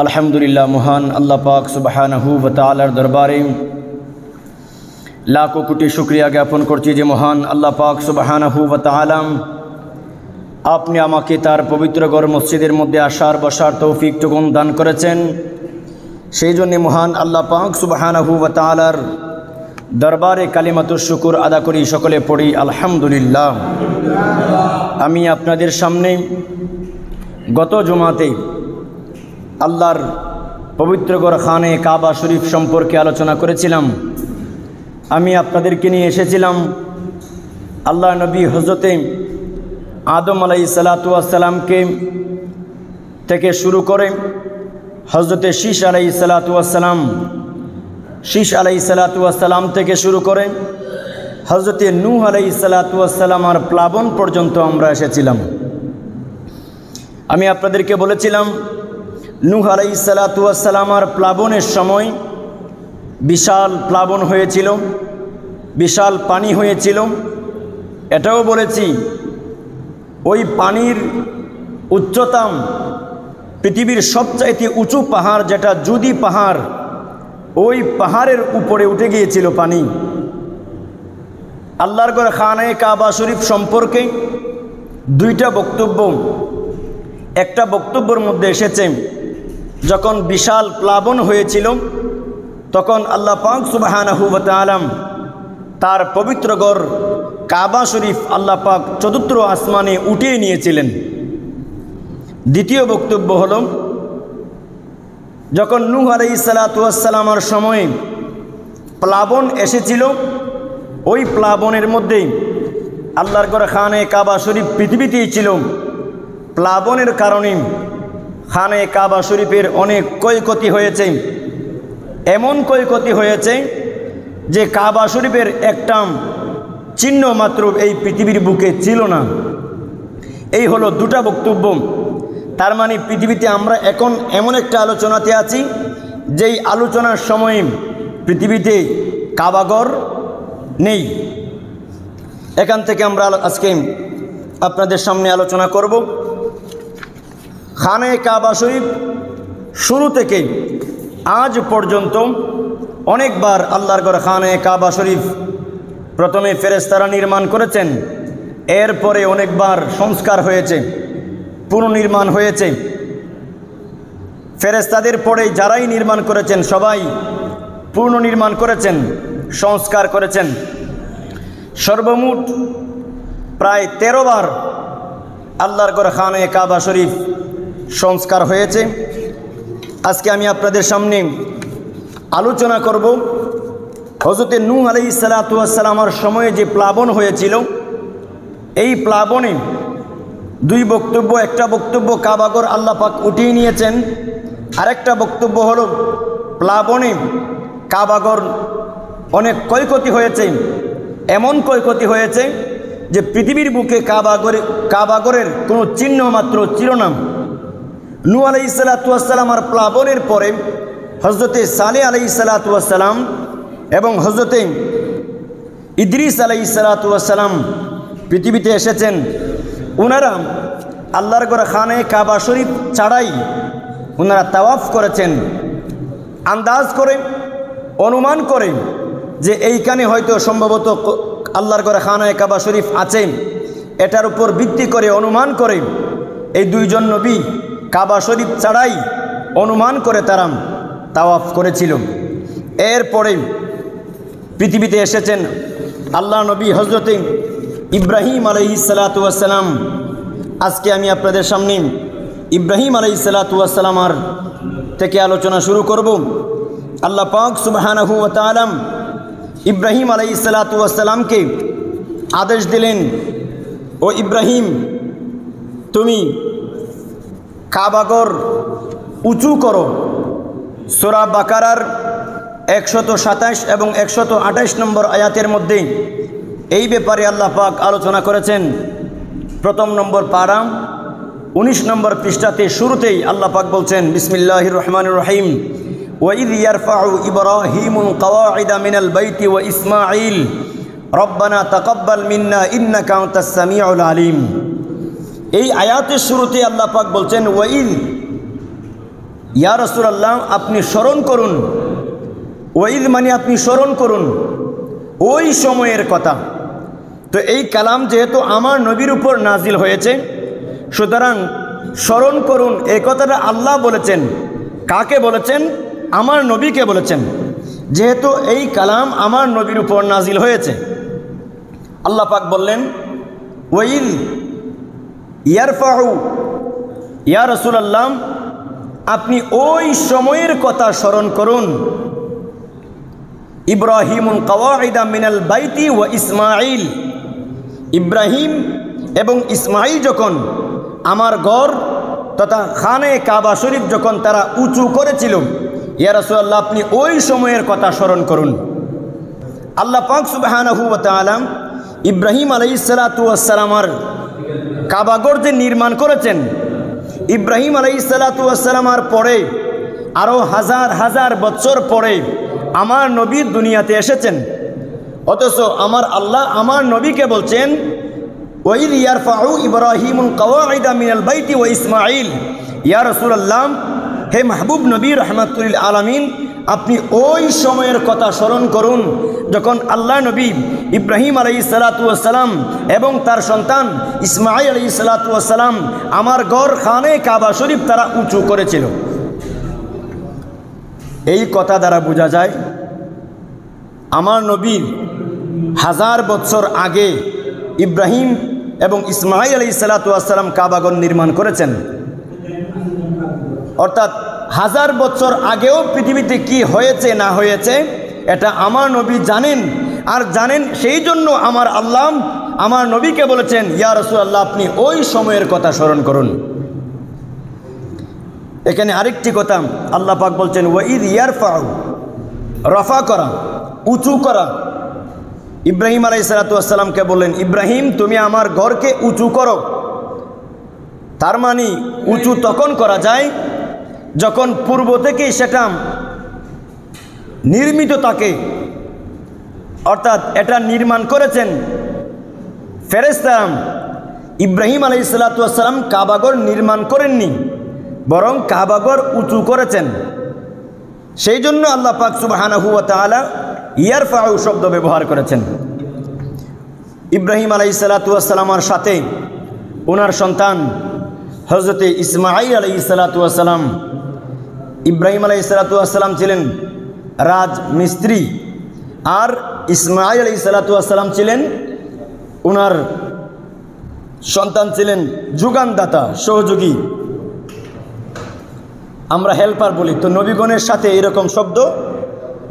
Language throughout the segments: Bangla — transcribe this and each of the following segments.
আলহামদুলিল্লাহ, মহান আল্লাহ পাক সুবহানাহু ওয়া তাআলার দরবারে লাখো কোটি শুকরিয়া জ্ঞাপন করছি যে মহান আল্লাহ পাক সুবহানাহু ওয়া তাআলা আপনি আমাকে তার পবিত্র ঘর মসজিদের মধ্যে আসার বসার তৌফিকটুকুন দান করেছেন। সেই জন্য মহান আল্লাহ পাক সুবহানাহু ওয়া তাআলার দরবারে কালিমাতুশ শুকর আদা করি, সকলে পড়ি আলহামদুলিল্লাহ। আমি আপনাদের সামনে গত জুমাতে আল্লাহর পবিত্র ঘর খানে কাবা শরীফ সম্পর্কে আলোচনা করেছিলাম। আমি আপনাদেরকে নিয়ে এসেছিলাম আল্লাহ নবী হজরতে আদম আলাইহিসসালাতু ওয়াসসালামকে থেকে শুরু করে হজরতে শীশ আলাইহিসসালাতু ওয়াসসালাম, শীশ আলাইহিসসালাতু ওয়াসসালাম থেকে শুরু করে হজরতে নূহ আলাইহিসসালাতু ওয়াসসালাম আর প্লাবন পর্যন্ত আমরা এসেছিলাম। আমি আপনাদেরকে বলেছিলাম নূহ আলাইহিসসালাতু ওয়াসসালাম আর প্লাবনের সময় বিশাল প্লাবন হয়েছিল, বিশাল পানি হয়েছিল। এটাও বলেছি ওই পানির উচ্চতা পৃথিবীর সবচাইতে উঁচু পাহাড় যেটা জুদি পাহাড়, ওই পাহাড়ের উপরে উঠে গিয়েছিল পানি। আল্লাহর ঘর খানে কাবা শরীফ সম্পর্কে দুইটা বক্তব্য। একটা বক্তব্যের মধ্যে এসেছে যখন বিশাল প্লাবন হয়েছিল তখন আল্লাহ পাক সুবহানাহু ওয়া তাআলা তার পবিত্র ঘর কাবা শরীফ আল্লাহ পাক চতুর্থ আসমানে উঠিয়ে নিয়েছিলেন। দ্বিতীয় বক্তব্য হলো যখন নূহ আলাইহিসসালাতু ওয়াসসালামের সময়ে প্লাবন এসেছিল, ওই প্লাবনের মধ্যে আল্লাহর ঘর খানে কাবা শরীফ পৃথিবীতেই ছিল। প্লাবনের কারণে খানে কাবা শরীফের অনেক ক্ষয়ক্ষতি হয়েছে। এমন ক্ষয়ক্ষতি হয়েছে যে কাবা শরীফের একটা চিহ্ন মাত্র এই পৃথিবীর বুকে ছিল না। এই হলো দুটা বক্তব্য। তার মানে পৃথিবীতে আমরা এখন এমন একটা আলোচনাতে আছি যেই আলোচনার সময় পৃথিবীতে কাবাঘর নেই। এখান থেকে আমরা আজকে আপনাদের সামনে আলোচনা করব খানে কাবা শরীফ শুরু থেকে আজ পর্যন্ত অনেকবার আল্লাহর ঘর খানে কাবা শরীফ প্রথমে ফেরেশতারা নির্মাণ করেছেন, এরপরে অনেকবার সংস্কার হয়েছে, পুনর্নির্মাণ হয়েছে। ফেরেশতাদের পরে যারাই নির্মাণ করেছেন সবাই পুনর্নির্মাণ করেছেন, সংস্কার করেছেন। সর্বমোট প্রায় 13 বার আল্লাহর ঘর খানে কাবা শরীফ সংস্কার হয়েছে। আজকে আমি আপনাদের সামনে আলোচনা করব হযরতে নূহ আলাইহিসসালাতু ওয়াসসালামের সময়ে যে প্লাবন হয়েছিল, এই প্লাবনে দুই বক্তব্য। একটা বক্তব্য কাবাঘর আল্লাহ পাক উঠিয়ে নিয়েছেন, আরেকটা বক্তব্য হলো প্লাবনে কাবাঘর অনেক ক্ষয়ক্ষতি হয়েছে। এমন ক্ষয়ক্ষতি হয়েছে যে পৃথিবীর বুকে কাবাঘরের কোনো চিহ্ন মাত্র ছিল না। নূহ আলাইহিসসালাতু ওয়াসসালাম আর প্লাবনের পরে হযরতে সালেহ আলাইহিসসালাতু ওয়াসসালাম এবং হযরতে ইদ্রিস আলাইহিসসালাতু ওয়াসসালাম পৃথিবীতে এসেছেন। ওনারা আল্লাহর ঘর খানে কাবা শরীফ ছাড়াই ওনারা তাওয়াফ করেছেন। আন্দাজ করে, অনুমান করে যে এইখানে হয়তো সম্ভবত আল্লাহর ঘর খানে কাবা শরীফ আছে, এটার উপর ভিত্তি করে অনুমান করে এই দুইজন নবী কাবা শরীফ ছাড়াই অনুমান করে তারা তাওয়াফ করেছিল। এরপরে পৃথিবীতে এসেছেন আল্লাহ নবী হযরতে ইব্রাহিম আলাইহিসসালাতু ওয়াসসালাম। আজকে আমি আপনাদের সামনে ইব্রাহিম আলাইহিসসালাতু ওয়াসসালামের থেকে আলোচনা শুরু করব। আল্লাহ পাক সুবহানাহু ওয়া তাআলা ইব্রাহিম আলাইহিসসালাতু ওয়াসসালামকে আদেশ দিলেন, ও ইব্রাহিম, তুমি কাবাঘর উঁচু করো। সূরা বাকারার 127 এবং 128 নম্বর আয়াতের মধ্যে এই ব্যাপারে আল্লাহ পাক আলোচনা করেছেন। প্রথম নম্বর পারা 19 নম্বর পৃষ্ঠাতে শুরুতেই আল্লাহ পাক বলছেন, বিসমিল্লাহির রহমানির রহিম, ওয়াইদ ইয়ারফাউ ইব্রাহিমুল কওয়াইদা মিনাল বাইতি ওয়া ইসমাঈল রব্বানা তাকাব্বাল মিন্না ইন্নাকা আনতাস সামিউল আলিম। এই আয়াতের শুরুতে আল্লাহ পাক বলছেন ওয়াইদ ইয়া রাসূলুল্লাহ আপনি স্মরণ করুন, ওয়াইদ মানে আপনি স্মরণ করুন ওই সময়ের কথা। তো এই কালাম যেহেতু আমার নবীর উপর নাজিল হয়েছে, সুতরাং স্মরণ করুন এই কথাটা আল্লাহ বলেছেন। কাকে বলেছেন? আমার নবীকে বলেছেন। যেহেতু এই কালাম আমার নবীর উপর নাজিল হয়েছে, আল্লাহ পাক বললেন ওয়াইল ইয়ারফাউ, ইয়া রাসূলুল্লাহ আপনি ওই সময়ের কথা স্মরণ করুন। ইব্রাহিমুল কাওয়াইদা মিনাল বাইতি ওয়া ইসমাঈল, ইব্রাহিম এবং ইসমাঈল যখন আমার ঘর তথা খানে কাবা শরীফ যখন তারা উঁচু করেছিল, ইয়া রাসূলুল্লাহ আপনি ওই সময়ের কথা স্মরণ করুন। আল্লাহ পাক সুবহানাহু ওয়া তাআলা ইব্রাহিম আলাইহিস সালাতু ওয়াস সালামের কাবাঘর যে নির্মাণ করেছেন, ইব্রাহিম আলাইহিস সালাতু ওয়াস সালামের পরে আরও হাজার হাজার বছর পরে আমার নবী দুনিয়াতে এসেছেন। অথচ আমার আল্লাহ আমার নবীকে বলছেন ওয়াইদ ইয়ারফাউ ইব্রাহিমুল কাওয়াইদা মিনাল বাইতি ওয়া ইসমাঈল, ইয়া রাসূলুল্লাহ হে মাহবুব নবী রাহমাতুল আলামিন আপনি ওই সময়ের কথা স্মরণ করুন যখন আল্লাহ নবী ইব্রাহিম আলাইহিস সালাতু ওয়াস সালাম এবং তার সন্তান ইসমাঈল আলাইহিস সালাতু ওয়াস সালাম আমার ঘর খানে কাবা শরীফ তারা উঁচু করেছিল। এই কথা দ্বারা বোঝা যায় আমার নবীর হাজার বছর আগে ইব্রাহিম এবং ইসমাঈল আলাইহিস সালাতু ওয়াস সালাম কাবাঘর নির্মাণ করেছেন। অর্থাৎ হাজার বছর আগেও পৃথিবীতে কি হয়েছে না হয়েছে এটা আমার নবী জানেন, আর জানেন সেই জন্য আমার আল্লাহ আমার নবীকে বলেছেন ইয়া রাসূলুল্লাহ আপনি ওই সময়ের কথা স্মরণ করুন। এখানে আরেকটি কথা আল্লাহ পাক বলছেন ওয়াইদ ইয়ারফাউ, রফা করা, উঁচু করা। ইব্রাহিম আলাইহিস সালাতু ওয়াস সালামকে বললেন ইব্রাহিম তুমি আমার ঘরকে উঁচু করো। তার মানে উঁচু তখন করা যায় যখন পূর্ব থেকেই সেটা নির্মিত থাকে, অর্থাৎ এটা নির্মাণ করেছেন ফেরেশতা। ইব্রাহিম আলাইহিস সালাতু ওয়াস সালাম কাবাঘর নির্মাণ করেননি, বরং কাবাঘর উঁচু করেছেন। সেই জন্য আল্লাহ পাক সুবহানাহু ওয়া তাআলা ইয়ারফাউ শব্দ ব্যবহার করেছেন। ইব্রাহিম আলাইহিস সালাতু ওয়াস সালামের সাথে ওনার সন্তান হযরতে ইসমাঈল আলাইহিস সালাতু ওয়াস সালাম, ইব্রাহিম আলাইহিস সালাতু ওয়াস সালাম ছিলেন রাজমিস্ত্রি, আর ইসমাঈল আলাইহিস সালাতু ওয়াস সালাম ছিলেন ওনার সন্তান ছিলেন যোগানদাতা, সহযোগী। আমরা হেল্পার বলি, তো নবীগণের সাথে এরকম শব্দ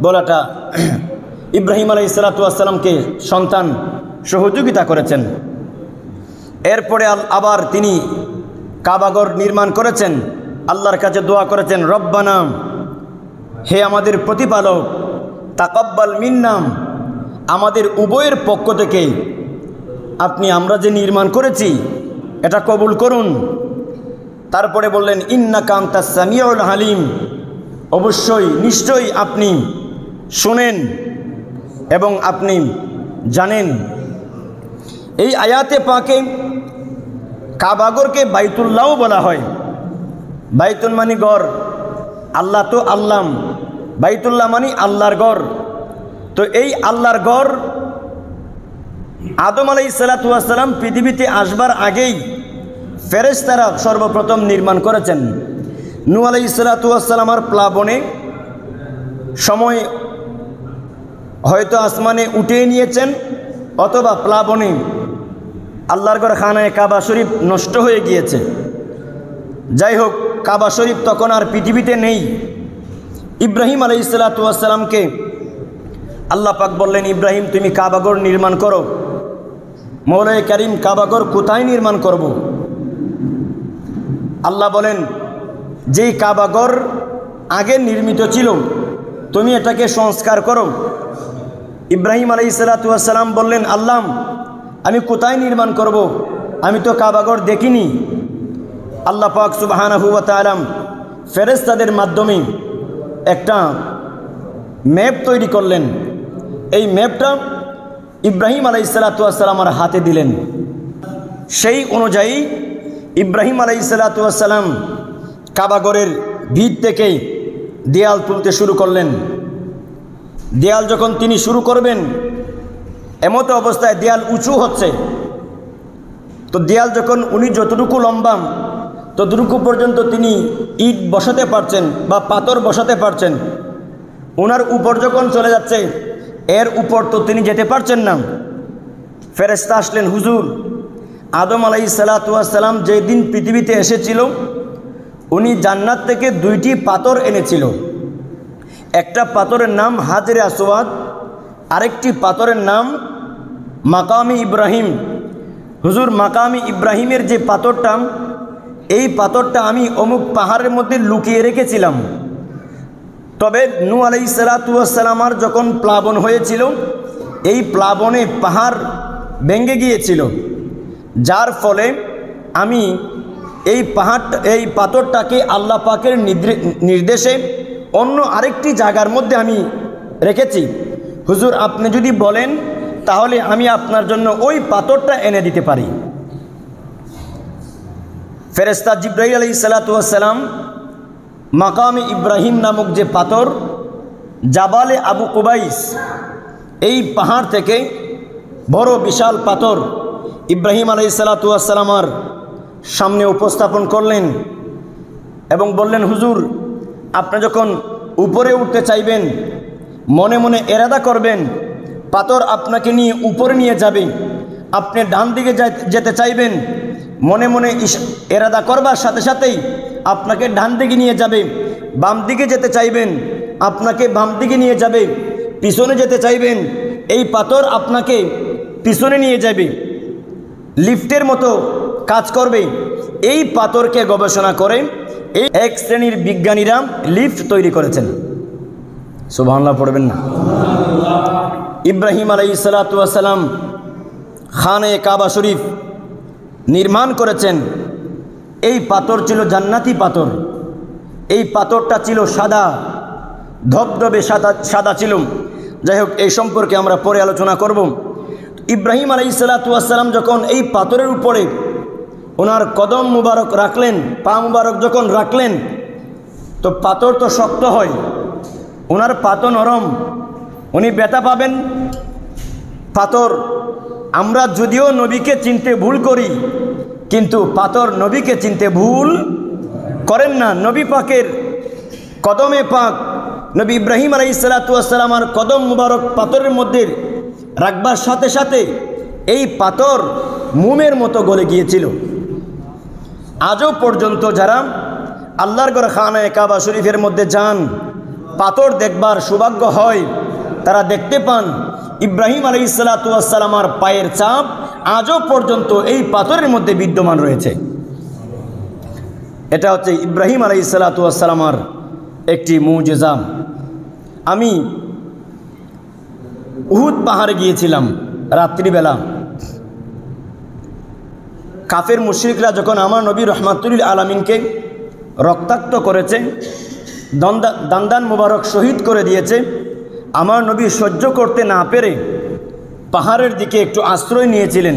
বলাটা ইব্রাহিম আলাইহিস সালাতু ওয়াস সালামকে সন্তান সহযোগিতা করেছেন। এরপরে আবার তিনি কাবাঘর নির্মাণ করেছেন, আল্লাহর কাছে দোয়া করেছেন রব্বানা হে আমাদের প্রতিপালক তাকাব্বাল মিন্নাম আমাদের উভয়ের পক্ষ থেকে আপনি আমরা যে নির্মাণ করেছি এটা কবুল করুন। তারপরে বললেন ইন্নাকা আনতাস সামিউল আলিম, অবশ্যই নিশ্চয়ই আপনি শুনেন এবং আপনি জানেন। এই আয়াতে পাকে কাবাঘরকে বাইতুল্লাহ বলা হয়। বাইতুল মানে ঘর, আল্লাহ তো আল্লাহ, বাইতুল্লাহ মানে আল্লাহর ঘর। তো এই আল্লাহর ঘর আদম আলাইহিস সালাতু ওয়াস সালাম পৃথিবীতে আসবার আগেই ফেরেশতারা সর্বপ্রথম নির্মাণ করেছেন। নূহ আলাইহিস সালাতু ওয়াস সালামের প্লাবনে সময় হয়তো আসমানে উঠিয়ে নিয়েছেন, অথবা প্লাবনে আল্লাহর ঘর খানায় কাবা শরীফ নষ্ট হয়ে গিয়েছে। যাই হোক, কাবা শরীফ তখন আর পৃথিবীতে নেই। ইব্রাহিম আলাইহিস সালাতু ওয়াস সালামকে আল্লাহ পাক বললেন ইব্রাহিম তুমি কাবাঘর নির্মাণ করো। মৌলাই কারিম কাবাঘর কোথায় নির্মাণ করব? আল্লাহ বলেন যেই কাবাঘর আগে নির্মিত ছিল তুমি এটাকে সংস্কার করো। ইব্রাহিম আলাইহিস সালাতু ওয়াস সালাম বললেন আল্লাহ আমি কোথায় নির্মাণ করব? আমি তো কাবাঘর দেখিনি। আল্লাহ পাক সুবহানাহু ওয়া তাআলা ফেরেশতাদের মাধ্যমে একটা ম্যাপ তৈরি করলেন। এই ম্যাপটা ইব্রাহিম আলাইহিস সালাতু ওয়াস সালামের হাতে দিলেন। সেই অনুযায়ী ইব্রাহিম আলাইহিস সালাতু ওয়াস সালাম কাবাঘরের ভিত থেকে দেয়াল তুলতে শুরু করলেন। দেয়াল যখন তিনি শুরু করবেন, এমতো অবস্থায় দেয়াল উঁচু হচ্ছে। তো দেয়াল যখন উনি যতটুকু লম্বা ততটুকু পর্যন্ত তিনি ইট বসাতে পারছেন বা পাথর বসাতে পারছেন। ওনার উপর যখন চলে যাচ্ছে, এর উপর তো তিনি যেতে পারছেন না। ফেরেশতা আসলেন, হুজুর, আদম আলাইহিসসালাতু ওয়াসসালাম যেদিন পৃথিবীতে এসেছিল উনি জান্নাত থেকে 2টি পাথর এনেছিল। একটা পাথরের নাম হাজরে আসওয়াদ, আরেকটি পাথরের নাম মাকামি ইব্রাহিম। হুজুর, মাকামি ইব্রাহিমের যে পাথরটা, এই পাথরটা আমি অমুক পাহাড়ের মধ্যে লুকিয়ে রেখেছিলাম। তবে নূহ আলাইহিসসালাতু ওয়াসসালামের যখন প্লাবন হয়েছিল, এই প্লাবনে পাহাড় ভেঙে গিয়েছিল, যার ফলে আমি এই পাথরটাকে আল্লাহ পাকের নির্দেশে অন্য আরেকটি জায়গার মধ্যে আমি রেখেছি। হুজুর, আপনি যদি বলেন তাহলে আমি আপনার জন্য ওই পাথরটা এনে দিতে পারি। ফেরেশতা জিবরাইল আলাইহিসসালাতু ওয়াসসালাম মাকামে ইব্রাহিম নামক যে পাথর, জাবালে আবু কুবাইস, এই পাহাড় থেকে বড় বিশাল পাথর ইব্রাহিম আলাইহিসসালাতু ওয়াসসালামের সামনে উপস্থাপন করলেন এবং বললেন, হুজুর, আপনি যখন উপরে উঠতে চাইবেন, মনে মনে এরাদা করবেন পাথর আপনাকে নিয়ে উপরে নিয়ে যাবে। আপনি ডান দিকে যেতে চাইবেন, মনে মনে এরাদা করবার সাথে সাথেই আপনাকে ডান দিকে নিয়ে যাবে। বাম দিকে যেতে চাইবেন, আপনাকে বাম দিকে নিয়ে যাবে। পিছনে যেতে চাইবেন, এই পাথর আপনাকে পিছনে নিয়ে যাবে। লিফটের মতো কাজ করবে। এই পাথরকে গবেষণা করে এই এক শ্রেণীর বিজ্ঞানীরা লিফট তৈরি করেছেন। সুবহানাল্লাহ পড়বেন না? ইব্রাহিম আলাইহিসসালাতু ওয়াসসালাম খানে কাবা শরীফ নির্মাণ করেছেন। এই পাথর ছিল জান্নাতি পাথর। এই পাথরটা ছিল সাদা, ধবধবে সাদা ছিল। যাই হোক, এই সম্পর্কে আমরা পরে আলোচনা করব। ইব্রাহিম আলাইহিসসালাতু ওয়াসসালাম যখন এই পাথরের উপরে ওনার কদম মুবারক রাখলেন, পা মুবারক যখন রাখলেন, তো পাথর তো শক্ত হয়, ওনার পা তো নরম, উনি ব্যথা পাবেন। পাথর, আমরা যদিও নবীকে চিনতে ভুল করি, কিন্তু পাথর নবীকে চিনতে ভুল করেন না। নবী পাকের কদমে পাক, নবী ইব্রাহিম আলাইহিসসালাতু ওয়াসসালামের কদম মুবারক পাথরের মধ্যে রাখবার সাথে সাথে এই পাথর মোমের মতো গলে গিয়েছিল। আজও পর্যন্ত যারা আল্লাহর ঘর খানে কাবা শরীফের মধ্যে যান, পাথর দেখবার সৌভাগ্য হয়, তারা দেখতে পান ইব্রাহিম আলাইহিসসালাতু ওয়াসসালামের পায়ের ছাপ আজও পর্যন্ত এই পাথরের মধ্যে বিদ্যমান রয়েছে। এটা হচ্ছে ইব্রাহিম আলাইহিসসালাতু ওয়াসসালামের একটি মুজিজা। আমি উহুদ পাহাড়ে গিয়েছিলাম রাত্রিবেলা। কাফের মুশরিকরা যখন আমার নবী রহমাতুল আলামিনকে রক্তাক্ত করেছে, দান্দান মুবারক শহীদ করে দিয়েছে, আমার নবী সহ্য করতে না পেরে পাহাড়ের দিকে একটু আশ্রয় নিয়েছিলেন।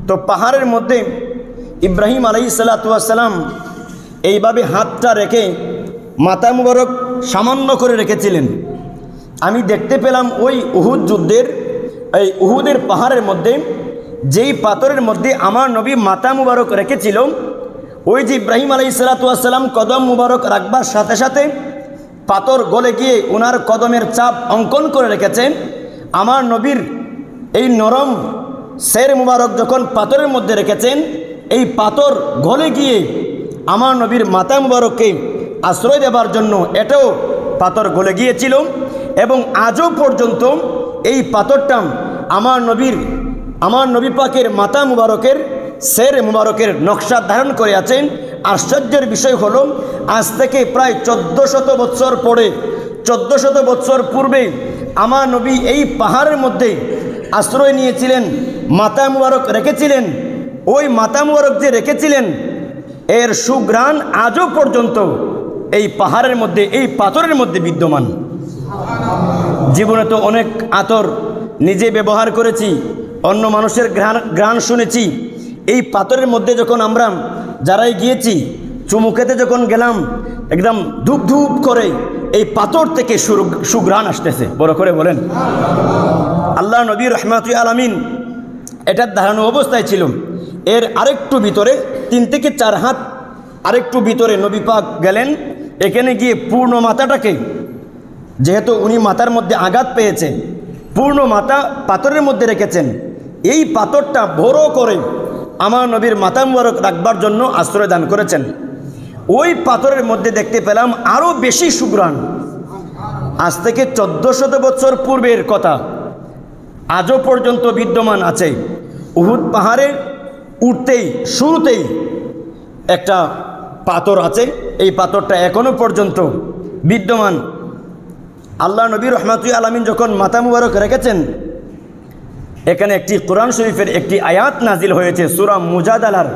তো পাহাড়ের মধ্যে ইব্রাহিম আলাইহিসসালাতু ওয়াসসালাম এইভাবে হাতটা রেখে মাথা মুবারক সামান্য করে রেখেছিলেন। আমি দেখতে পেলাম ওই উহুদ যুদ্ধের, এই উহুদের পাহাড়ের মধ্যে যেই পাথরের মধ্যে আমার নবী মাথা মুবারক রেখেছিল, ওই যে ইব্রাহিম আলাইহিসসালাতু ওয়াসসালাম কদম মুবারক রাখবার সাথে সাথে পাথর গলে গিয়ে ওনার কদমের চাপ অঙ্কন করে রেখেছেন। আমার নবীর এই নরম সের মুবারক যখন পাথরের মধ্যে রেখেছেন, এই পাথর গলে গিয়ে আমার নবীর মাথা মুবারককে আশ্রয় দেবার জন্য এটাও পাথর গলে গিয়েছিল। এবং আজও পর্যন্ত এই পাথরটা আমার নবী পাকের মাথা মুবারকের সের মুবারকের নকশা ধারণ করে আছেন। আশ্চর্যের বিষয় হলো, আজ থেকে প্রায় 1400 বৎসর পরে, 1400 বৎসর পূর্বে আমার নবী এই পাহাড়ের মধ্যে আশ্রয় নিয়েছিলেন, মাথা মুবারক রেখেছিলেন। ওই মাথা মুবারক যে রেখেছিলেন, এর সুঘ্রাণ আজও পর্যন্ত এই পাহাড়ের মধ্যে, এই পাথরের মধ্যে বিদ্যমান। জীবনে তো অনেক আতর নিজে ব্যবহার করেছি, অন্য মানুষের ঘ্রাণ শুনেছি। এই পাথরের মধ্যে যখন আমরা যারাই গিয়েছি, চুমু খেতে যখন গেলাম, একদম ধূপ ধূপ করে এই পাথর থেকে সুঘ্রাণ আসতেছে। বড় করে বলেন আল্লাহ নবী রহমাতুল আলামিন এটা দাঁড়ানো অবস্থায় ছিল। এর আরেকটু ভিতরে 3 থেকে 4 হাত আরেকটু ভিতরে নবী পাক গেলেন। এখানে গিয়ে পূর্ণ মাথাটাকে, যেহেতু উনি মাথার মধ্যে আঘাত পেয়েছে, পূর্ণ মাথা পাথরের মধ্যে রেখেছেন। এই পাথরটা বড় করে আমার নবীর মাথা মুবারক রাখবার জন্য আশ্রয় দান করেছেন। ওই পাথরের মধ্যে দেখতে পেলাম আরও বেশি সুঘ্রাণ। আজ থেকে 1400 বছর পূর্বের কথা আজও পর্যন্ত বিদ্যমান আছে। উহুদ পাহাড়ে উঠতেই শুরুতেই একটা পাথর আছে, এই পাথরটা এখনও পর্যন্ত বিদ্যমান। আল্লাহ নবী রহমাতুল আলামিন যখন মাথা মুবারক রেখেছেন, এখানে একটি কোরআন শরীফের একটি আয়াত নাজিল হয়েছে সূরা মুজাদালার,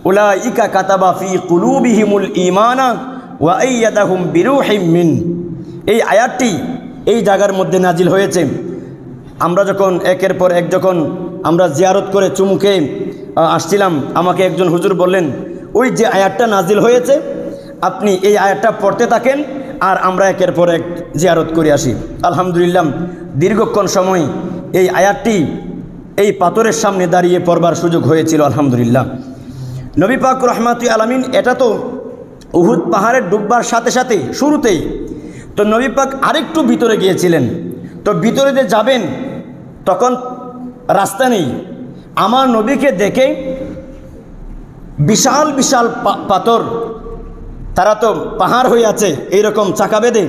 উলাইকা কাতাবা ফি কুলুবিহিমুল ঈমানা ওয়া আইয়াদাহুম বিরূহিম মিন। এই আয়াতটি এই জায়গার মধ্যে নাজিল হয়েছে। আমরা যখন একের পর এক যখন আমরা জিয়ারত করে চুমুকে আসছিলাম, আমাকে একজন হুজুর বললেন, ওই যে আয়াতটা নাজিল হয়েছে আপনি এই আয়াতটা পড়তে থাকেন আর আমরা একের পর এক জিয়ারত করে আসি। আলহামদুলিল্লাহ দীর্ঘক্ষণ সময় এই আয়াতটি এই পাথরের সামনে দাঁড়িয়ে পড়বার সুযোগ হয়েছিল। আলহামদুলিল্লাহ নবী পাক রহমাতুল আলামিন, এটা তো উহুদ পাহাড়ে ডুববার সাথে সাথে শুরুতেই তো নবী পাক আরেকটু ভিতরে গিয়েছিলেন। তো ভিতরে যে যাবেন তখন রাস্তা নেই। আমার নবীকে দেখে বিশাল বিশাল পাথর, তারা তো পাহাড় হয়ে আছে এইরকম চাকা বেঁধে,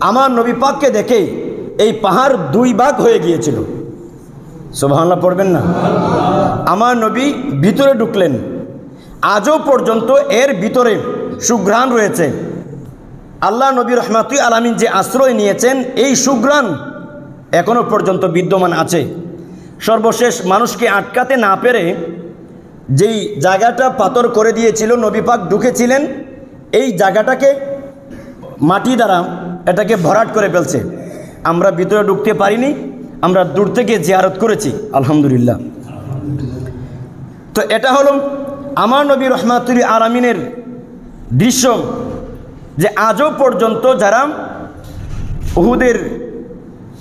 আমার নবী পাককে দেখে এই পাহাড় 2 ভাগ হয়ে গিয়েছিল। সুবহানাল্লাহ পড়বেন না? আমার নবী ভিতরে ঢুকলেন, আজও পর্যন্ত এর ভিতরে সুঘ্রাণ রয়েছে। আল্লাহ নবী রহমাতুল আলামিন যে আশ্রয় নিয়েছেন, এই সুঘ্রাণ এখনও পর্যন্ত বিদ্যমান আছে। সর্বশেষ মানুষকে আটকাতে না পেরে যেই জায়গাটা পাথর করে দিয়েছিল, নবী পাক ঢুকেছিলেন, এই জায়গাটাকে মাটি দ্বারা এটাকে ভরাট করে ফেলছে। আমরা ভিতরে ঢুকতে পারিনি, আমরা দূর থেকে জিয়ারত করেছি। আলহামদুলিল্লাহ। তো এটা হলো আমার নবী রহমাতুল আলামিনের দৃশ্য, যে আজও পর্যন্ত যারা উহুদের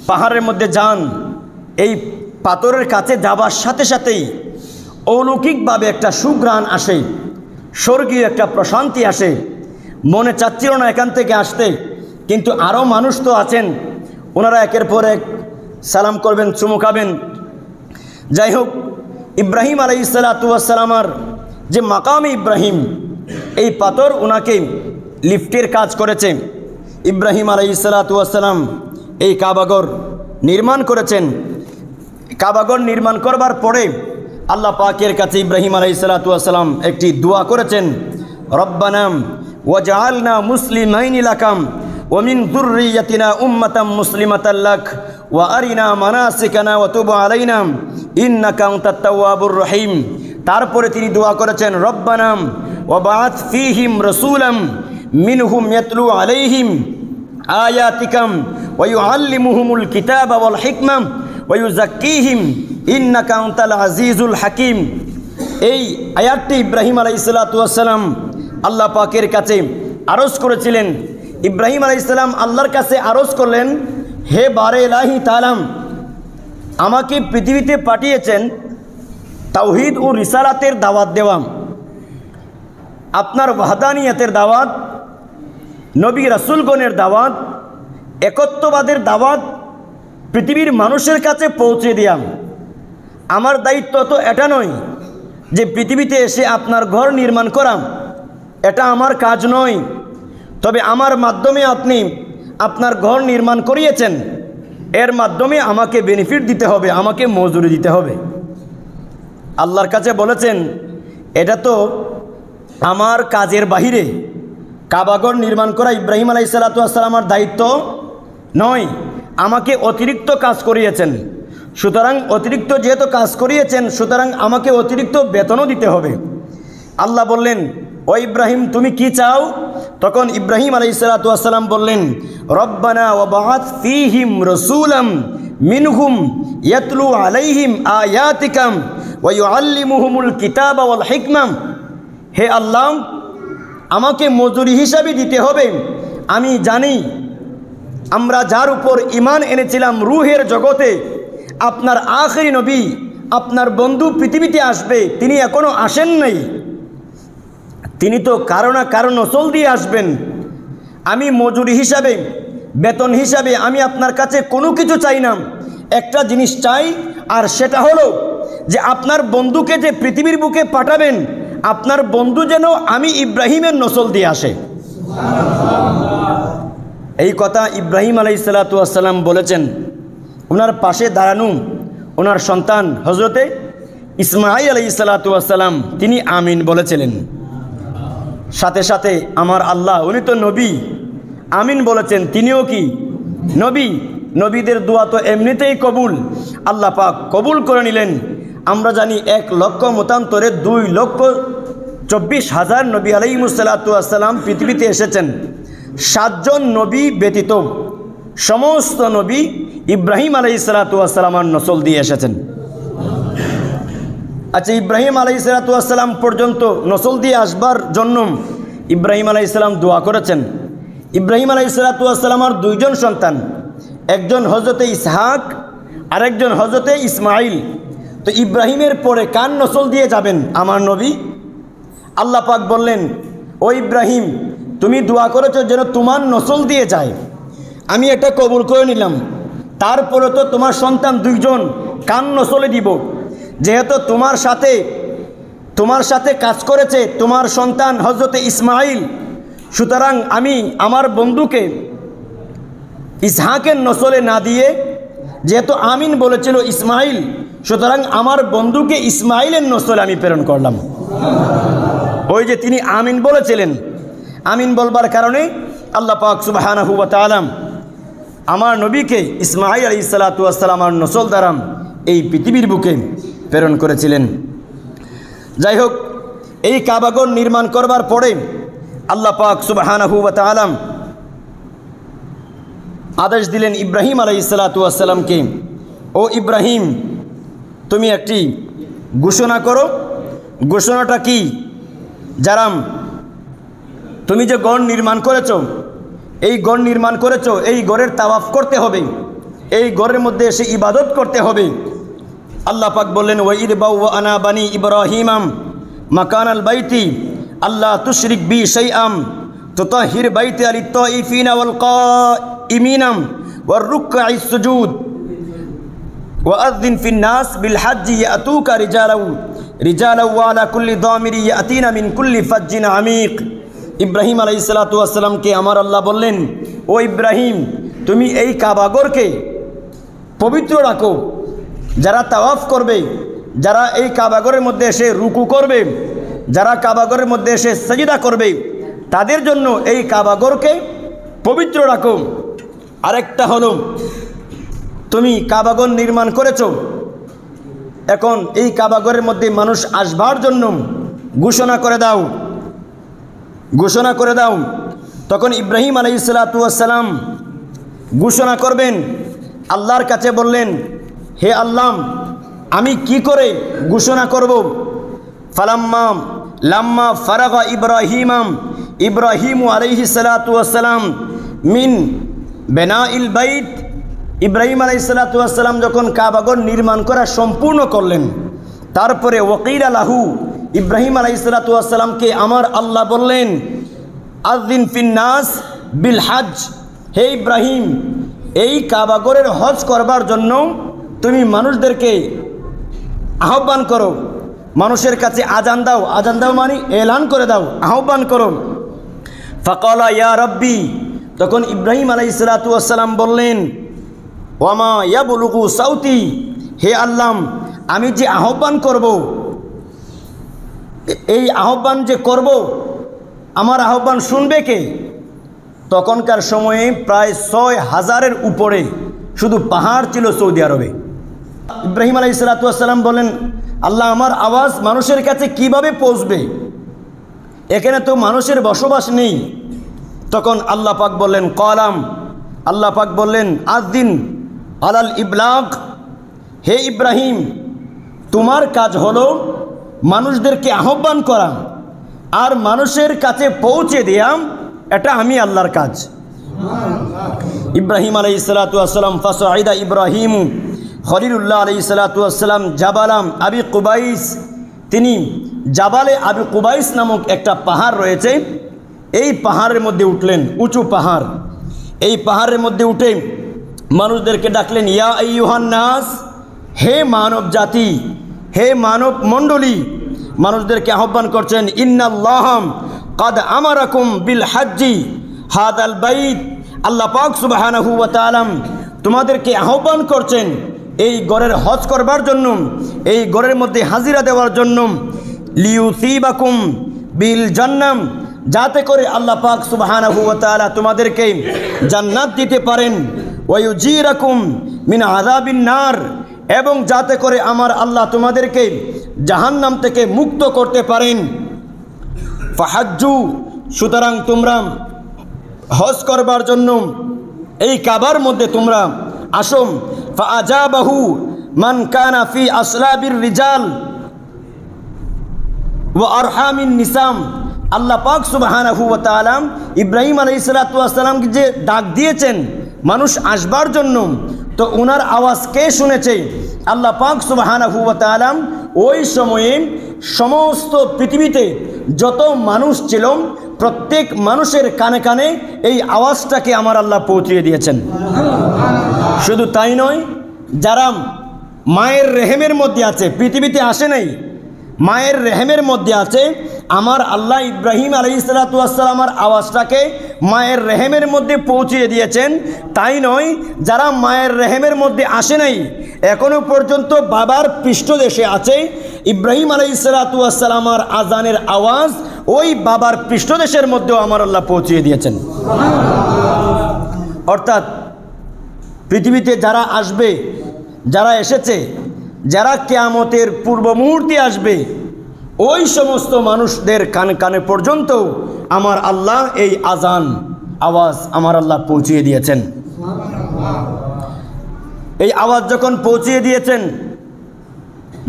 পাহাড়ের মধ্যে যান, এই পাথরের কাছে যাবার সাথে সাথেই অলৌকিকভাবে একটা সুঘ্রাণ আসে, স্বর্গীয় একটা প্রশান্তি আসে। মনে চাচ্ছিল না এখান থেকে আসতে, কিন্তু আরও মানুষ তো আছেন, ওনারা একের পর এক সালাম করবেন, চুমু খাবেন। যাই হোক, ইব্রাহিম আলাইহিসসালাতু ওয়াসসালামের যে মাকামে ইব্রাহিম, এই পাথর ওনাকে লিফটের কাজ করেছে। ইব্রাহিম আলাইহিসসালাতু ওয়াসসালাম এই কাবাঘর নির্মাণ করেছেন। কাবাঘর নির্মাণ করবার পরে আল্লাহ পাকের কাছে ইব্রাহিম আলাইহিসসালাতু ওয়াসসালাম একটি দোয়া করেছেন, রব্বানা ওয়াজআলনা মুসলিমাইনি লাকাম ওয়া মিন যুররিয়াতিনা উম্মাতাম মুসলিমাতাল লাক ওয়া আরিনা মানাসিকানা ওয়া তুব আলাইনা ইন্নাকা আনতাত তাওয়াবুর রহিম। তারপরে তিনি দোয়া করেছেন, রব্বানা ওয়া বাআথ ফীহিম রাসূলাম মিনহুম ইয়াতলু আলাইহিম আয়াতিকাম ওয়া ইউআল্লিমুহুমুল কিতাবা ওয়াল হিকমা ওয়া ইউযাক্কিহিম ইন্নাকা আনতাল আজিজুল হাকিম। এই আয়াতটি ইব্রাহিম আলাইহিসসালাতু ওয়াসসালাম আল্লাহ পাকের কাছে আরজ করেছিলেন। ইব্রাহিম আলাইহিসসালাম আল্লাহর কাছে আরজ করলেন, হে বারে ইলাহি তাআলা, আমাকে পৃথিবীতে পাঠিয়েছেন তাওহীদ ও রিসালাতের দাওয়াত দেওয়া, আপনার ওয়াহদানিয়তের দাওয়াত, নবী রাসূলগণের দাওয়াত, একত্ববাদের দাওয়াত পৃথিবীর মানুষের কাছে পৌঁছে দিয়াম। আমার দায়িত্ব তো এটা নয় যে পৃথিবীতে এসে আপনার ঘর নির্মাণ করাম, এটা আমার কাজ নয়। তবে আমার মাধ্যমে আপনি আপনার ঘর নির্মাণ করিয়েছেন, এর মাধ্যমে আমাকে বেনিফিট দিতে হবে, আমাকে মজুরি দিতে হবে। আল্লাহর কাছে বলেছেন, এটা তো আমার কাজের বাহিরে। কাবাঘর নির্মাণ করা ইব্রাহিম আলাইহিসসালাতু ওয়াসসালামের দায়িত্ব নয়, আমাকে অতিরিক্ত কাজ করিয়েছেন। সুতরাং অতিরিক্ত যেহেতু কাজ করিয়েছেন, সুতরাং আমাকে অতিরিক্ত বেতনও দিতে হবে। আল্লাহ বললেন, ও ইব্রাহিম, তুমি কি চাও? তখন ইব্রাহিম আলাইহিসসালাতু ওয়াসসালাম বললেন, রব্বানা ওয়া বাআথ ফীহিম রাসূলাম মিনহুম ইয়াতলু আলাইহিম আয়াতিকাম ওয়া ইউআল্লিমুহুমুল কিতাবা ওয়াল হিকমা। হে আল্লাহ, আমাকে মজুরি হিসাবে দিতে হবে। আমি জানি আমরা যার উপর ঈমান এনেছিলাম রূহের জগতে, আপনার আখেরি নবী, আপনার বন্ধু পৃথিবীতে আসবে, তিনি এখনও আসেন নাই। তিনি তো কারো না কারো নসল দিয়ে আসবেন। আমি মজুরি হিসাবে, বেতন হিসাবে আমি আপনার কাছে কোনো কিছু চাই না, একটা জিনিস চাই, আর সেটা হলো যে আপনার বন্ধুকে যে পৃথিবীর বুকে পাঠাবেন, আপনার বন্ধু যেন আমি ইব্রাহিমের নসল দিয়ে আসে। এই কথা ইব্রাহিম আলাইহিসসালাতু ওয়াসসালাম বলেছেন। ওনার পাশে দাঁড়ানো ওনার সন্তান হজরতে ইসমাঈল আলাইহিসসালাতু ওয়াসসালাম, তিনি আমিন বলেছিলেন। সাথে সাথে আমার আল্লাহ, উনি তো নবী, আমিন বলেছেন, তিনিও কি নবী। নবীদের দোয়া তো এমনিতেই কবুল, আল্লাহ পাক কবুল করে নিলেন। আমরা জানি 1 লক্ষ মতান্তরে 2,24,000 নবী আলাইহিসসালাতু ওয়াসসালাম পৃথিবীতে এসেছেন। 7 জন নবী ব্যতীত সমস্ত নবী ইব্রাহিম আলাইহিসসালাতু ওয়াসসালামের নসল দিয়ে এসেছেন। আচ্ছা, ইব্রাহিম আলাইহিসসালাতু ওয়াসসালাম পর্যন্ত নসল দিয়ে আসবার জন্য ইব্রাহিম আলাইহিসসালাম দোয়া করেছেন। ইব্রাহিম আলাইহিসসালাতু ওয়াসসালামের 2 জন সন্তান, একজন হজরতে ইসহাক, আরেকজন হজরতে ইসমাইল। তো ইব্রাহিমের পরে কার নসল দিয়ে যাবেন? আমার নবী। আল্লাহ পাক বললেন, ও ইব্রাহিম, তুমি দোয়া করেছো যেন তোমার নসল দিয়ে যায়, আমি এটা কবুল করে নিলাম। তারপরে তো তোমার সন্তান 2 জন, কার নসলে দিব? যেহেতু তোমার সাথে কাজ করেছে তোমার সন্তান হজরতে ইসমাইল, সুতরাং আমি আমার বন্ধুকে ইসহাকের নসলে না দিয়ে, যেহেতু আমিন বলেছিল ইসমাইল, সুতরাং আমার বন্ধুকে ইসমাইলের নসলে আমি প্রেরণ করলাম। ওই যে তিনি আমিন বলেছিলেন, আমিন বলবার কারণে আল্লাহ পাক সুবহানাহু ওয়া তাআলা আমার নবীকে ইসমাঈল আলাইহিসসালাতু ওয়াসসালামের নসল দ্বারা এই পৃথিবীর বুকে প্রেরণ করেছিলেন। যাই হোক, এই কাবাঘর নির্মাণ করবার পরে আল্লাহ পাক সুবহানাহু ওয়া তাআলা আদেশ দিলেন ইব্রাহিম আলাইহিসসালাতু ওয়াসসালামকে, ও ইব্রাহিম, তুমি একটি ঘোষণা করো। ঘোষণাটা কি? যারাম, তুমি যে গড় নির্মাণ করেছো, এই গড় নির্মাণ করেছো, এই গড়ের তাওয়াফ করতে হবে, এই গড়ের মধ্যে এসে ইবাদত করতে হবে। আল্লাহ পাক বললেন, ওয়াইদ বাওয়ানা বানি ইব্রাহিমাম মাকানাল বাইতি আল্লাহ তুশরিক বি শাইআম তুতাহির বাইতি লিত-তাইফিনা ওয়াল কাইমিনা ওয়ার রুকআইস সুজুদ ওয়াআযিন ফিন নাস বিল হজ্জি ইয়াতুকা রিজালাও ওয়া আলা কুল্লি দামিরি ইয়াতিনা মিন কুল্লি ফাজ্জিন আমিক। ইব্রাহিম আলাইহিসসালাতু ওয়াসসালামকে আমার আল্লাহ বললেন, ও ইব্রাহিম, তুমি এই কাবাঘরকে পবিত্র রাখো। যারা তাওয়াফ করবে, যারা এই কাবাঘরের মধ্যে এসে রুকু করবে, যারা কাবাঘরের মধ্যে এসে সাজদা করবে, তাদের জন্য এই কাবাঘরকে পবিত্র রাখো। আরেকটা হলো, তুমি কাবাঘর নির্মাণ করেছো, এখন এই কাবাঘরের মধ্যে মানুষ আসবার জন্য ঘোষণা করে দাও। তখন ইব্রাহিম আলাইহিসসালাতু ওয়াসসালাম ঘোষণা করবেন, আল্লাহর কাছে বললেন, হে আল্লাহ, আমি কি করে ঘোষণা করব? লাম্মা ফারাগা ইব্রাহিম আলাইহিসসালাতু ওয়াসসালাম মিন বেনাইল বাইত, ইব্রাহিম আলাইহিসসালাতু ওয়াসসালাম যখন কাবাঘর নির্মাণ করা সম্পূর্ণ করলেন, তারপরে ওয়াকিলা লাহু, ইব্রাহিম আলাইহিসসালাতু ওয়াসসালামকে আমার আল্লাহ বললেন, আযিন ফিন নাস বিল হজ, হে ইব্রাহিম, এই কাবাঘরের হজ করবার জন্য তুমি মানুষদেরকে আহ্বান করো, মানুষের কাছে আজান দাও মানে এলান করে দাও, আহ্বান করো। ফাকালা ইয়া রাব্বি, তখন ইব্রাহিম আলাইহিসসালাতু ওয়াসসালাম বললেন, ওয়ামা ইয়াবলুগু সাউতি, হে আল্লাহ, আমি যে আহ্বান করব, এই আহ্বান যে করব, আমার আহ্বান শুনবে কে? তখনকার সময়ে প্রায় 6,000-এর উপরে শুধু পাহাড় ছিল সৌদি আরবে। ইব্রাহিম আলাইহিসসালাতু ওয়াসসালাম বলেন, আল্লাহ, আমার আওয়াজ মানুষের কাছে কিভাবে পৌঁছবে? এখানে তো মানুষের বসবাস নেই। তখন আল্লাহ পাক বললেন, আল্লাহ পাক বললেন, আযিন আলাল ইবলাগ, হে ইব্রাহিম, তোমার কাজ হলো মানুষদেরকে আহ্বান করা, আর মানুষের কাছে পৌঁছে দিয়াম, এটা আমি আল্লাহর কাজ। ইব্রাহিম আলাইহিসসালাতু ওয়াসসালাম ফাসাইদা ইব্রাহিম খলিলুল্লাহ আলাইহিসসালাতু ওয়াসসালাম জাবালাম আবি কুবাইস, তিনি জাবালে আবি কুবাইস নামক একটা পাহাড় রয়েছে, এই পাহাড়ের মধ্যে উঠলেন, উঁচু পাহাড়। এই পাহাড়ের মধ্যে উঠে মানুষদেরকে ডাকলেন, ইয়া আইয়ুহান নাস, হে মানব জাতি, হে মানব মণ্ডলী, মানুষদেরকে আহ্বান করছেন, ইন্নাল্লাহ কাদ আমারাকুম বিল হাজ্জি হাদাল বাইত, আল্লাহ পাক সুবহানাহু ওয়া তাআলা তোমাদেরকে আহ্বান করছেন এই ঘরের হজ করবার জন্য, এই ঘরের মধ্যে হাজিরা দেওয়ার জন্য, লিউসিবাকুম বিল জান্নাম, যাতে করে আল্লাহ পাক সুবহানাহু ওয়া তাআলা তোমাদেরকে জান্নাত দিতে পারেন, ওয়া ইউজিরাকুম মিন আযাবিন নার, এবং যাতে করে আমার আল্লাহ তোমাদেরকে জাহান্নাম থেকে মুক্ত করতে পারেন। ফাহাজ্জু, সুতরাং তোমরা হজ করবার জন্য এই কাবার মধ্যে তোমরা আসো। ফাআজাবাহু মান কানা ফি আসলাবির রিজাল ওয়া আরহামিন নিসাম, আল্লাহ পাক সুবহানাহু ওয়া তাআলা ইব্রাহিম আলাইহিসসালাতু ওয়াসসালামকে যে ডাক দিয়েছেন মানুষ আসবার জন্য, তো ওনার আওয়াজ কে শুনেছে? আল্লাহ পাক সুবহানাহু ওয়া তাআলা ওই সময়ে সমস্ত পৃথিবীতে যত মানুষ ছিল প্রত্যেক মানুষের কানে কানে এই আওয়াজটাকে আমার আল্লাহ পৌঁছিয়ে দিয়েছেন। শুধু তাই নয়, যারা মায়ের রেহেমের মধ্যে আছে, পৃথিবীতে আসে নাই, মায়ের রেহেমের মধ্যে আছে, আমার আল্লাহ ইব্রাহিম আলাইহিসসালাতু ওয়াসসালামের আওয়াজটাকে মায়ের রেহেমের মধ্যে পৌঁছিয়ে দিয়েছেন। তাই নয়, যারা মায়ের রেহেমের মধ্যে আসে নাই, এখনো পর্যন্ত বাবার পৃষ্ঠদেশে আছে, ইব্রাহিম আলাইহিসসালাতু ওয়াসসালামের আজানের আওয়াজ ওই বাবার পৃষ্ঠদেশের মধ্যেও আমার আল্লাহ পৌঁছিয়ে দিয়েছেন। অর্থাৎ পৃথিবীতে যারা আসবে, যারা এসেছে, যারা কিয়ামতের পূর্ব মুহূর্তে আসবে, ওই সমস্ত মানুষদের কানে কানে পর্যন্ত আমার আল্লাহ এই আজান আওয়াজ আমার আল্লাহ পৌঁছিয়ে দিয়েছেন। এই আওয়াজ যখন পৌঁছিয়ে দিয়েছেন,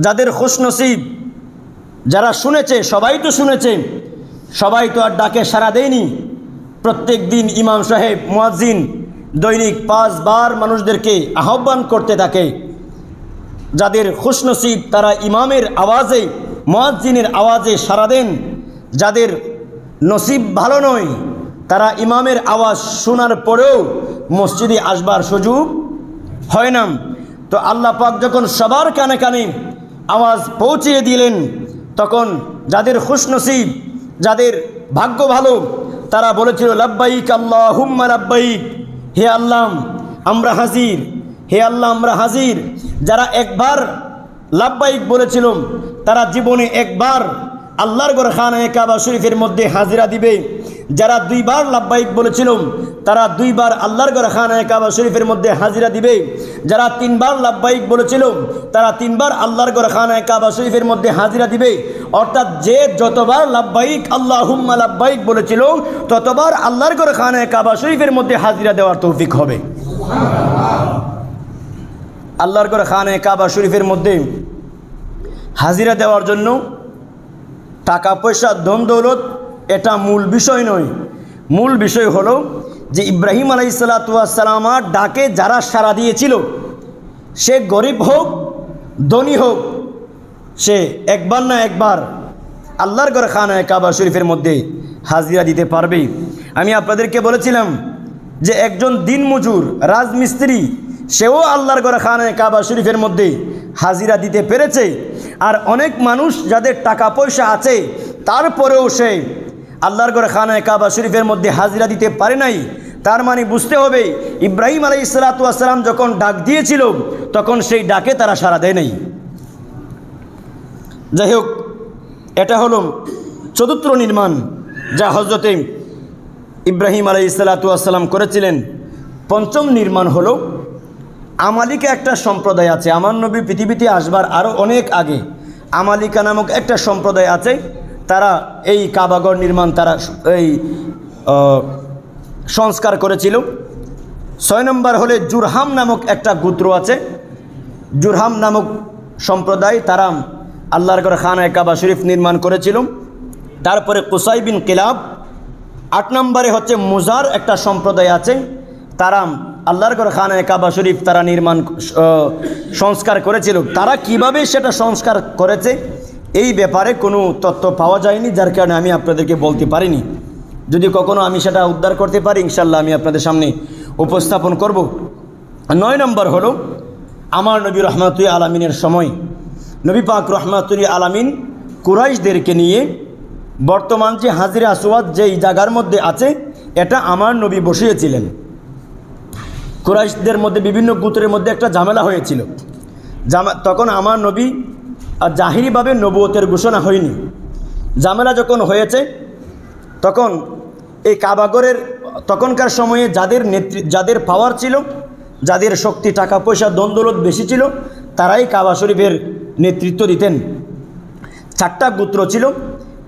যাদের খুশনসিব, যারা শুনেছে, সবাই তো শুনেছে, সবাই তো আর ডাকে সাড়া দেয়নি। প্রত্যেক দিন ইমাম সাহেব মুয়াজ্জিন দৈনিক 5 বার মানুষদেরকে আহ্বান করতে থাকে। যাদের খুশনসিব তারা ইমামের আওয়াজে, মুয়াজ্জিনের আওয়াজে সাড়া দেন। যাদের নসিব ভালো নয়, তারা ইমামের আওয়াজ শোনার পরেও মসজিদে আসবার সুযোগ হয় না। তো আল্লাহ পাক যখন সবার কানে কানে আওয়াজ পৌঁছিয়ে দিলেন, তখন যাদের খুশনসিব, যাদের ভাগ্য ভালো, তারা বলেছিল, লাব্বাইক আল্লাহুম্মা লাব্বাইক, হে আল্লাহ আমরা হাজির, হে আল্লাহ আমরা হাজির। যারা একবার লাব্বাইক বলেছিল, তারা জীবনে একবার আল্লাহর ঘর খানায়ে কাবা শরীফের মধ্যে হাজিরা দিবে। যারা 2 বার লাব্বাইক বলেছিল, তারা 2 বার আল্লাহর ঘর খানায়ে কাবা শরীফের মধ্যে হাজিরা দিবে। যারা 3 বার লাব্বাইক বলেছিল, তারা 3 বার আল্লাহর ঘর খানায়ে কাবা শরীফের মধ্যে হাজিরা দিবে। অর্থাৎ যে যতবার লাব্বাইক আল্লাহুম্মা লাব্বাইক বলেছিল, ততবার আল্লাহর ঘর খানায়ে কাবা শরীফের মধ্যে হাজিরা দেওয়ার তৌফিক হবে। আল্লাহর ঘর খানায়ে কাবা শরীফের মধ্যে হাজিরা দেওয়ার জন্য টাকা পয়সা, ধন দৌলত এটা মূল বিষয় নয়। মূল বিষয় হলো যে ইব্রাহিম আলাইহিসসালাতু ওয়াসসালামের ডাকে যারা সাড়া দিয়েছিল, সে গরিব হোক ধনী হোক, সে একবার না একবার আল্লাহর ঘর খানায়ে কাবা শরীফের মধ্যে হাজিরা দিতে পারবে। আমি আপনাদেরকে বলেছিলাম যে একজন দিনমজুর রাজমিস্ত্রি, সেও আল্লাহর ঘর খানায়ে কাবা শরীফের মধ্যে হাজিরা দিতে পেরেছে। আর অনেক মানুষ যাদের টাকা পয়সা আছে, তারপরেও সে আল্লাহর ঘর খানায়ে কাবা শরীফের মধ্যে হাজিরা দিতে পারে নাই। তার মানে বুঝতে হবে, ইব্রাহিম আলাইহিসসালাতু ওয়াসসালাম যখন ডাক দিয়েছিল, তখন সেই ডাকে তারা সাড়া দেয় নাই। যাই হোক, এটা হলো 4th নির্মাণ যা হজরতে ইব্রাহিম আলাইহিসসালাতু ওয়াসসালাম করেছিলেন। 5ম নির্মাণ হলো আমালিকা একটা সম্প্রদায় আছে। আমার নবী পৃথিবীতে আসবার আরও অনেক আগে আমালিকা নামক একটা সম্প্রদায় আছে। তারা এই কাবাগর নির্মাণ তারা এই সংস্কার করেছিল। 6 নম্বর হলে জুরহাম নামক একটা গোত্র আছে। জুরহাম নামক সম্প্রদায়, তারা আল্লাহর ঘর খানায়ে কাবা শরীফ নির্মাণ করেছিল। তারপরে কুসাই বিন কিলাব, 8 নম্বরে হচ্ছে মুজার একটা সম্প্রদায় আছে, তারা আল্লাহর ঘর খানায়ে কাবা শরীফ তারা সংস্কার করেছিল। তারা কিভাবে সেটা সংস্কার করেছে এই ব্যাপারে কোনো তথ্য পাওয়া যায়নি, যার কারণে আমি আপনাদেরকে বলতে পারিনি। যদি কখনো আমি সেটা উদ্ধার করতে পারি ইনশাল্লাহ আমি আপনাদের সামনে উপস্থাপন করব। 9 নম্বর হলো আমার নবী রহমাতুল আলামিনের সময় নবী পাক রহমাতুল আলামিন কুরাইশদেরকে নিয়ে বর্তমান যে হাজরে আসওয়াদ যেই জায়গার মধ্যে আছে এটা আমার নবী বসিয়েছিলেন। কুরাইশদের মধ্যে বিভিন্ন গোত্রের মধ্যে একটা ঝামেলা হয়েছিল। তখন আমার নবী জাহিরিভাবে নবুয়তের ঘোষণা হয়নি। ঝামেলা যখন হয়েছে তখন এই কাবাগরের তখনকার সময়ে যাদের পাওয়ার ছিল, যাদের শক্তি, টাকা পয়সা, দন্দৌলত বেশি ছিল, তারাই কাবা শরীফের নেতৃত্ব দিতেন। 4টা গোত্র ছিল।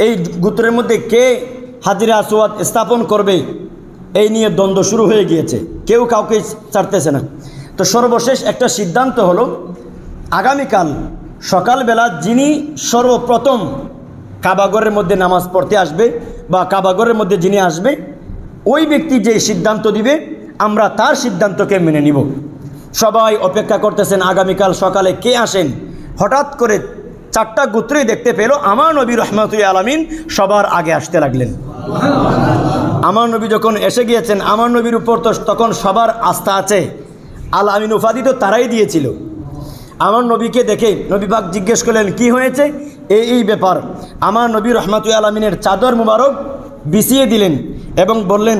এই গোত্রের মধ্যে কে হাজরে আসওয়াদ স্থাপন করবে এই নিয়ে দ্বন্দ্ব শুরু হয়ে গিয়েছে, কেউ কাউকে ছাড়তেছে না। তো সর্বশেষ একটা সিদ্ধান্ত হলো আগামীকাল সকালবেলা যিনি সর্বপ্রথম কাবাগরের মধ্যে নামাজ পড়তে আসবে বা কাবাগরের মধ্যে যিনি আসবে ওই ব্যক্তি যে সিদ্ধান্ত দিবে আমরা তার সিদ্ধান্তকে মেনে নিব। সবাই অপেক্ষা করতেছেন আগামীকাল সকালে কে আসেন। হঠাৎ করে 4টা গোত্রই দেখতে পেল আমার নবী রহমাতুল আলামিন সবার আগে আসতে লাগলেন। আমার নবী যখন এসে গিয়েছেন, আমার নবীর উপর তো তখন সবার আস্থা আছে। আল আমিন উপাধি তো তারাই দিয়েছিল। আমার নবীকে দেখে নবী পাক জিজ্ঞেস করলেন কি হয়েছে, এই ব্যাপার। আমার নবী রহমাতুল আলামিনের চাদর মুবারক বিছিয়ে দিলেন এবং বললেন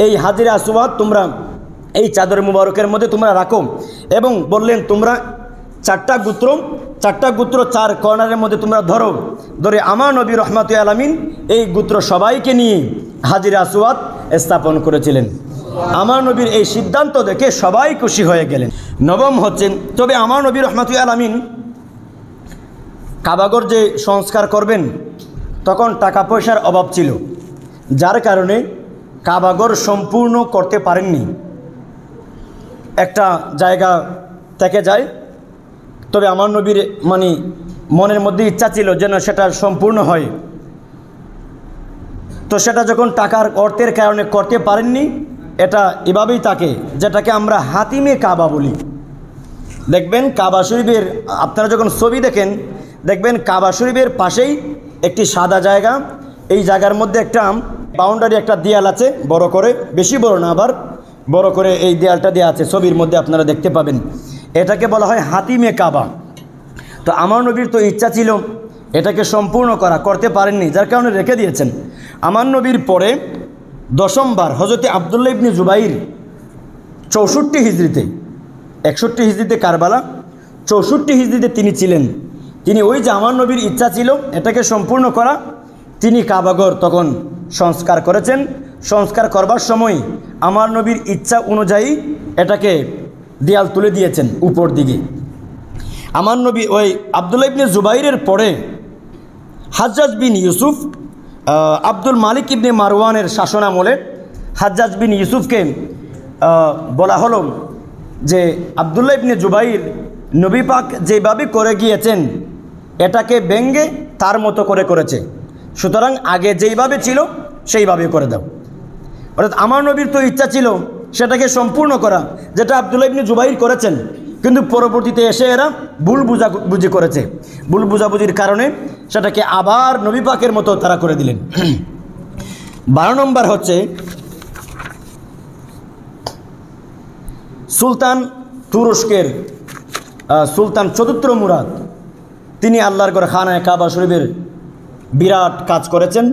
এই হাজরে আসওয়াদ তোমরা এই চাদর মুবারকের মধ্যে তোমরা রাখো, এবং বললেন তোমরা 4টা গোত্র 4 কর্নারের মধ্যে তোমরা ধরে আমার নবী রহমাতুল আলামিন এই গোত্র সবাইকে নিয়ে হাজরে আসওয়াদ স্থাপন করেছিলেন। আমার নবীর এই সিদ্ধান্ত দেখে সবাই খুশি হয়ে গেলেন। 9ম হচ্ছেন, তবে আমার নবী রহমাতুল আলামিন কাবাগর যে সংস্কার করবেন তখন টাকা পয়সার অভাব ছিল, যার কারণে কাবাগর সম্পূর্ণ করতে পারেননি। একটা জায়গা থেকে যায়, তবে আমার নবীর মনের মধ্যে ইচ্ছা ছিল যেন সেটা সম্পূর্ণ হয়। তো সেটা যখন টাকার অর্থের কারণে করতে পারেননি, এটা এভাবেই থাকে, যেটাকে আমরা হাতিমে কাবা বলি। দেখবেন কাবা শরীফের আপনারা যখন ছবি দেখেন দেখবেন কাবা শরীফের পাশেই একটি সাদা জায়গা, এই জায়গার মধ্যে একটা বাউন্ডারি, একটা দেয়াল আছে বড় করে, বেশি বড় না আবার বড় করে এই দেয়ালটা দেওয়া আছে, ছবির মধ্যে আপনারা দেখতে পাবেন। এটাকে বলা হয় হাতিমে কাবা। তো আমার নবীর তো ইচ্ছা ছিল এটাকে সম্পূর্ণ করতে পারেননি, যার কারণে রেখে দিয়েছেন। আমার নবীর পরে 10ম বার হযরত আব্দুল্লাহ ইবনে জুবাইর 64 হিজরিতে, 61 হিজরিতে কারবালা, 64 হিজরিতে তিনি ছিলেন। তিনি ওই যে আমার নবীর ইচ্ছা ছিল এটাকে সম্পূর্ণ করা, তিনি কাবাগর তখন সংস্কার করেছেন। সংস্কার করবার সময় আমার নবীর ইচ্ছা অনুযায়ী এটাকে দেয়াল তুলে দিয়েছেন উপর দিকে। আমার নবী ওই আব্দুল্লাহ ইবনে জুবাইরের পরে হাজ্জাজ বিন ইউসুফ, আব্দুল মালিক ইবনে মারওয়ানের শাসনামলে হাজ্জাজ বিন ইউসুফকে বলা হলো যে আব্দুল্লাহ ইবনে জুবাইর নবী পাক যেভাবে করে গিয়েছেন এটাকে ব্যঙ্গে তার মতো করে করেছে, সুতরাং আগে যেইভাবে ছিল সেইভাবে করে দাও। অর্থাৎ আমার নবীর তো ইচ্ছা ছিল সেটাকে সম্পূর্ণ করা, যেটা আব্দুল্লাহ ইবনে জুবাইর করেছেন, কিন্তু পরবর্তীতে এসে এরা ভুল বুঝাবুঝি করেছে। ভুল বুঝাবুঝির কারণে সেটাকে আবার নবী পাকের মতো তারা করে দিলেন। 12 নম্বর হচ্ছে সুলতান তুরস্কের সুলতান 4th মুরাদ, তিনি আল্লাহর ঘর খানায়ে কাবা শরীফের বিরাট কাজ করেছেন।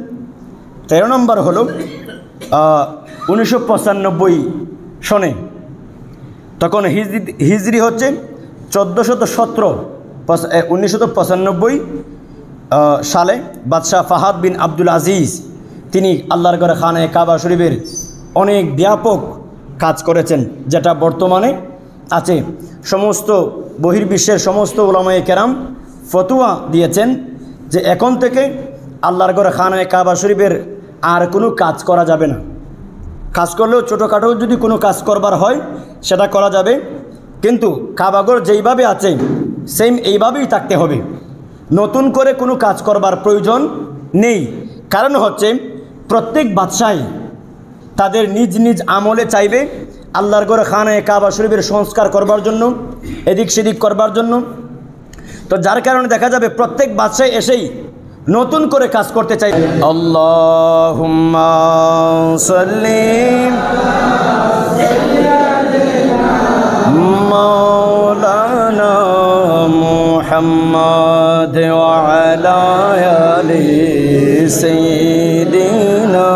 13 নম্বর হলো 1995 সনে, তখন হিজরি হচ্ছে 1417, 1995 সালে বাদশাহ ফাহাদ বিন আব্দুল আজিজ তিনি আল্লাহর ঘর খানায়ে কাবা শরীফের অনেক ব্যাপক কাজ করেছেন, যেটা বর্তমানে আছে। সমস্ত বহির্বিশ্বের সমস্ত উলামায়ে কেরাম ফতোয়া দিয়েছেন যে এখন থেকে আল্লাহর ঘর খানায়ে কাবা শরীফের আর কোনো কাজ করা যাবে না। কাজ করলেও ছোটোখাটো যদি কোনো কাজ করবার হয় সেটা করা যাবে, কিন্তু কাবাঘর যেইভাবে আছে সেম এইভাবেই থাকতে হবে। নতুন করে কোনো কাজ করবার প্রয়োজন নেই, কারণ হচ্ছে প্রত্যেক বাদশাহ তাদের নিজ নিজ আমলে চাইবে আল্লাহর ঘরে খানায়ে কাবা শরীফের সংস্কার করবার জন্য, এদিক সেদিক করবার জন্য। তো যার কারণে দেখা যাবে প্রত্যেক বাদশাহ এসেই নতুন করে কাজ করতে চাই। আল্লাহুম্মা সাল্লি মাওলানা মুহাম্মদ ওয়া আলা আলি সাইয়্যিদিনা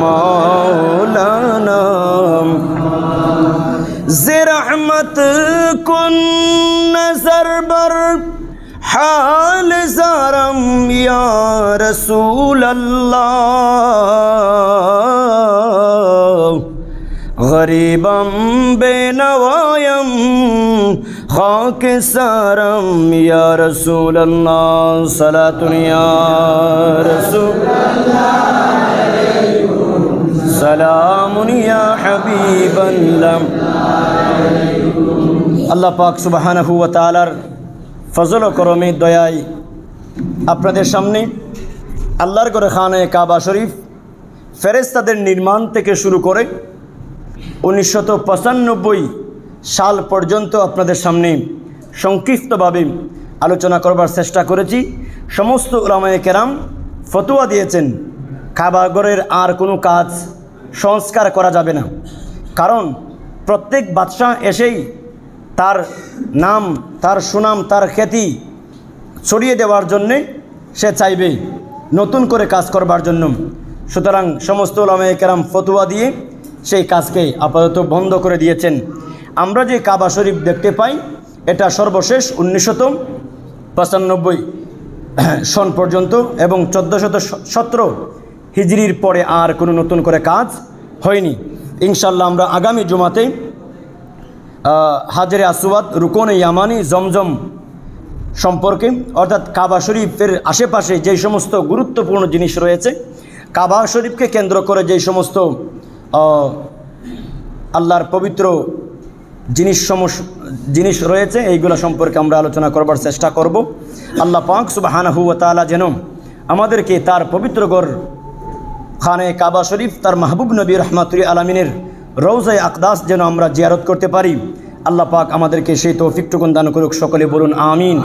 মাওলানা ज़े रहमत कुन नज़र बर हाल ज़ारम या रसूल अल्लाह गरीबम बेनवायम खाक सारम या रसूल अल्लाह सलातुन या रसूल सलामुन या हबीब अल्लाह। আল্লাহ পাক সুবহানাহু ওয়া তাআলার ফজল ও করমে দয়ায় আপনাদের সামনে আল্লাহর ঘরে খানায়ে কাবা শরীফ ফেরেশতাদের নির্মাণ থেকে শুরু করে 1995 সাল পর্যন্ত আপনাদের সামনে সংক্ষিপ্তভাবে আলোচনা করবার চেষ্টা করেছি। সমস্ত উলামায়ে কেরাম ফতোয়া দিয়েছেন কাবা ঘরের আর কোনো কাজ সংস্কার করা যাবে না, কারণ প্রত্যেক বাদশাহ এসেই তার নাম, তার সুনাম, তার খ্যাতি ছড়িয়ে দেওয়ার জন্যে সে চাইবে নতুন করে কাজ করবার জন্য। সুতরাং সমস্ত উলামায়ে কেরাম ফতোয়া দিয়ে সেই কাজকে আপাতত বন্ধ করে দিয়েছেন। আমরা যে কাবা শরীফ দেখতে পাই এটা সর্বশেষ 1995 সন পর্যন্ত এবং 1417 হিজরির পরে আর কোনো নতুন করে কাজ হয়নি। ইনশাল্লাহ আমরা আগামী জুমাতে হাজরে আসওয়াদ, রুকনে ইয়ামানি, জমজম সম্পর্কে অর্থাৎ কাবা শরীফের আশেপাশে যেই সমস্ত গুরুত্বপূর্ণ জিনিস রয়েছে, কাবা শরীফকে কেন্দ্র করে যেই সমস্ত আল্লাহর পবিত্র জিনিস রয়েছে এইগুলো সম্পর্কে আমরা আলোচনা করবার চেষ্টা করব। আল্লাহ পাক সুবহানাহু ওয়া তাআলা যেন আমাদেরকে তার পবিত্র ঘর খানায়ে কাবা শরীফ, তার মাহবুব নবী রহমাতুল আলামিনের রওজায়ে আকদাস যেন আমরা জিয়ারত করতে পারি। আল্লাহ পাক আমাদেরকে সেই তৌফিকটুকু দান করুক। সকলে বলুন আমিন।